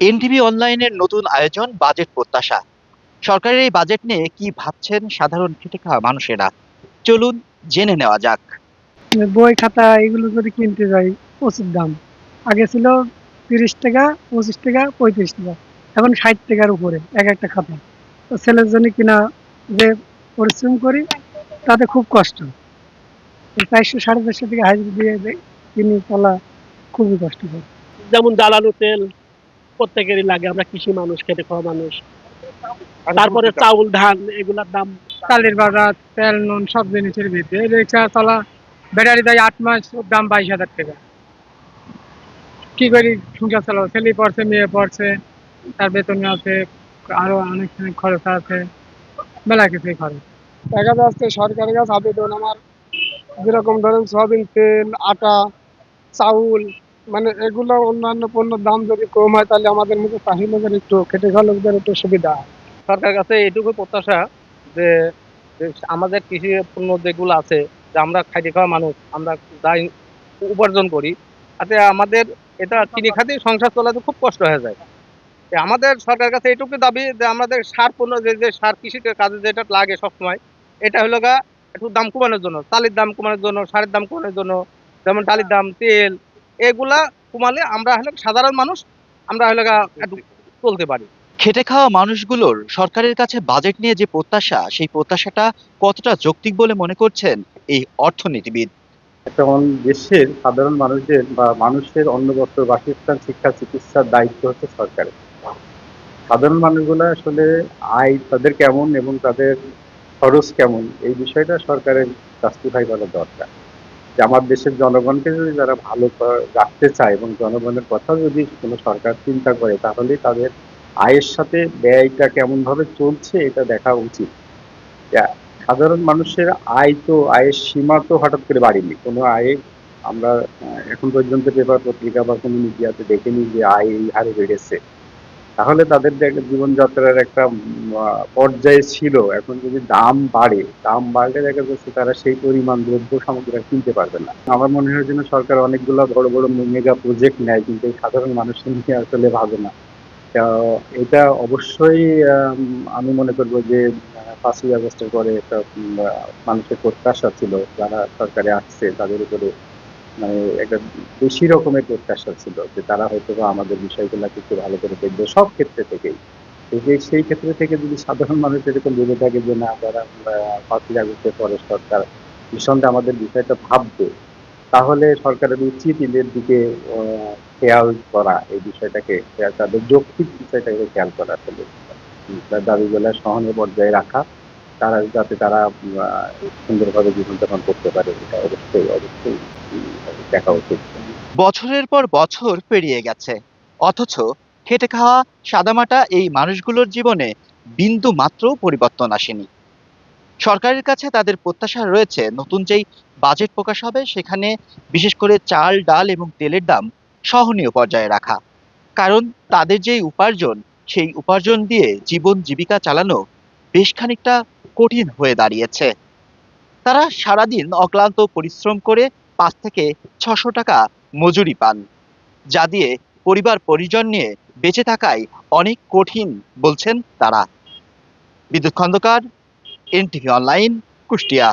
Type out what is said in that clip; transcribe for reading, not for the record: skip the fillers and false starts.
NTV অনলাইনের নতুন আয়োজন বাজেট প্রত্যাশা। সরকারের এই বাজেট নিয়ে কি ভাবছেন সাধারণ খেটে খাওয়া মানুষেরা? চলুন জেনে নেওয়া যাক। বই খাতা এগুলো যদি কিনতে যাই প্রচুর দাম। আগে ছিল ৩০ টাকা, ২৫ টাকা, ৩৫ টাকা, এখন ৬০ টাকার উপরে এক একটা খাতা। তো ছেলের জন্য কিনা, যে পরিশ্রম করি তাতে খুব কষ্ট। ৪০০ সাড়ে ৪০০ টাকা হাজিরা দিয়ে কিনি, চলা খুবই কষ্টকর। যেমন জ্বালানি তেল প্রত্যেকেরই লাগে, আমরা কৃষি মানুষ, খেটে খাওয়া মানুষ। তারপরে চাউল ধান এগুলার দাম। চালের বাজার, তেল নুন সব জিনিসের বৃদ্ধি। এই রিক্সা চলা, ব্যাটারি দেয় ৮ মাস, ওর দাম ২২,০০০ টাকা। কি করি সংসার চালাবো? ছেলে পড়ছে, মেয়ে পড়ছে, তার বেতন আছে, আরো অনেক খরচ আছে, মেলা কিছুই খরচ। দেখা যাচ্ছে সরকারের কাছে আবেদন আমার, যেরকম ধরেন সয়াবিন তেল, আটা, চাউল, মানে এগুলো অন্যান্য পণ্যের দাম যদি কম হয় তাহলে আমাদের মতো চাষি লোকের একটু, খেটে খাওয়া লোকদের একটু সুবিধা হয়। সরকারের কাছে এটুকু প্রত্যাশা যে যে আমাদের কৃষি পণ্য যেগুলো আছে, যে আমরা খাইতে খাওয়া মানুষ, আমরা যাই উপার্জন করি, তাতে আমাদের এটা কিনে খাতে সংসার চলাতে খুব কষ্ট হয়ে যায়। আমাদের সরকারের কাছে এটুকু দাবি যে আমাদের সার পণ্য, যে যে সার কৃষিতে কাজে যেটা লাগে সবসময়, এটা হলো গা একটু দাম কমানোর জন্য, চালের দাম কমানোর জন্য, সারের দাম কমানোর জন্য, যেমন ডালের দাম, তেল, এগুলা কমালে আমরা হলো সাধারণ মানুষ, আমরা হলো গা একটু চলতে পারি। খেটে খাওয়া মানুষগুলোর সরকারের কাছে বাজেট নিয়ে যে প্রত্যাশা, সেই প্রত্যাশাটা কতটা যৌক্তিক বলে মনে করছেন এই অর্থনীতিবিদ? একটা দেশের সাধারণ মানুষদের বা মানুষের অন্ন বস্ত্র বাসস্থান শিক্ষা চিকিৎসার দায়িত্ব হচ্ছে সরকারের। সাধারণ মানুষগুলো আসলে আয় তাদের কেমন এবং তাদের খরচ কেমন, এই বিষয়টা সরকারের জাস্টিফাই করা দরকার। যে আমার দেশের জনগণকে যদি যারা ভালো রাখতে চায় এবং জনগণের কথা যদি কোনো সরকার চিন্তা করে, তাহলে তাদের আয়ের সাথে ব্যয়টা কেমন ভাবে চলছে এটা দেখা উচিত। সাধারণ মানুষের আয়ের সীমা তো হঠাৎ করে বাড়েনি কোনো আয়ে। আমরা এখন পর্যন্ত পেপার পত্রিকা বা কোনো মিডিয়াতে দেখিনি যে আয় এই হারে বেড়েছে। তাহলে তাদের জীবনযাত্রার একটা পর্যায়ে ছিল। এখন যদি দাম বাড়লে দেখা যাচ্ছে তারা সেই পরিমাণ দ্রব্য সামগ্রী কিনতে পারবে না। আমার মনে হয় যেন সরকার অনেকগুলো বড় বড় মেগা প্রজেক্ট নেয়, কিন্তু সাধারণ মানুষের নিয়ে আসলে ভাবে না। এটা অবশ্যই আমি মনে করব যে ৫ই আগস্টের পরে একটা মানুষের প্রত্যাশা ছিল, যারা সরকারে আসছে তাদের উপরে মানে একটা বেশি রকমের প্রত্যাশা ছিল যে তারা হয়তো বা আমাদের বিষয়গুলোকে একটু ভালো করে দেখবে সব ক্ষেত্রে থেকেই। সেই ক্ষেত্রে থেকে যদি সাধারণ মানুষ এরকম ভেবে থাকে যে না, যারা ৫ই আগস্টের পরে সরকার নিঃসন্দেহে আমাদের বিষয়টা ভাববে, তাহলে সরকারের উচিত এদের দিকে খেয়াল করা, এই বিষয়টাকে তাদের যৌক্তিক বিষয়টাকে খেয়াল করা, আসলে তার দাবিগুলো সহনীয় পর্যায়ে রাখা, যাতে তারা সুন্দরভাবে জীবনযাপন করতে পারে, এটা অবশ্যই অবশ্যই দেখা উচিত। বছরের পর বছর পেরিয়ে গেছে, অথচ খেটে খাওয়া সাদামাটা এই মানুষগুলোর জীবনে বিন্দু মাত্র পরিবর্তন আসেনি। সরকারের কাছে তাদের প্রত্যাশা রয়েছে নতুন যেই বাজেট প্রকাশ হবে সেখানে বিশেষ করে চাল, ডাল এবং তেলের দাম সহনীয় পর্যায়ে রাখা। কারণ তাদের যেই উপার্জন, সেই উপার্জন দিয়ে জীবন জীবিকা চালানো বেশ খানিকটা কঠিন হয়ে দাঁড়িয়েছে। তারা সারাদিন অক্লান্ত পরিশ্রম করে ৫ থেকে ৬০০ টাকা মজুরি পান, যা দিয়ে পরিবার পরিজন নিয়ে বেঁচে থাকাই অনেক কঠিন বলছেন তারা। বিদ্যুৎ খন্দকার, এনটিভি অনলাইন, কুষ্টিয়া।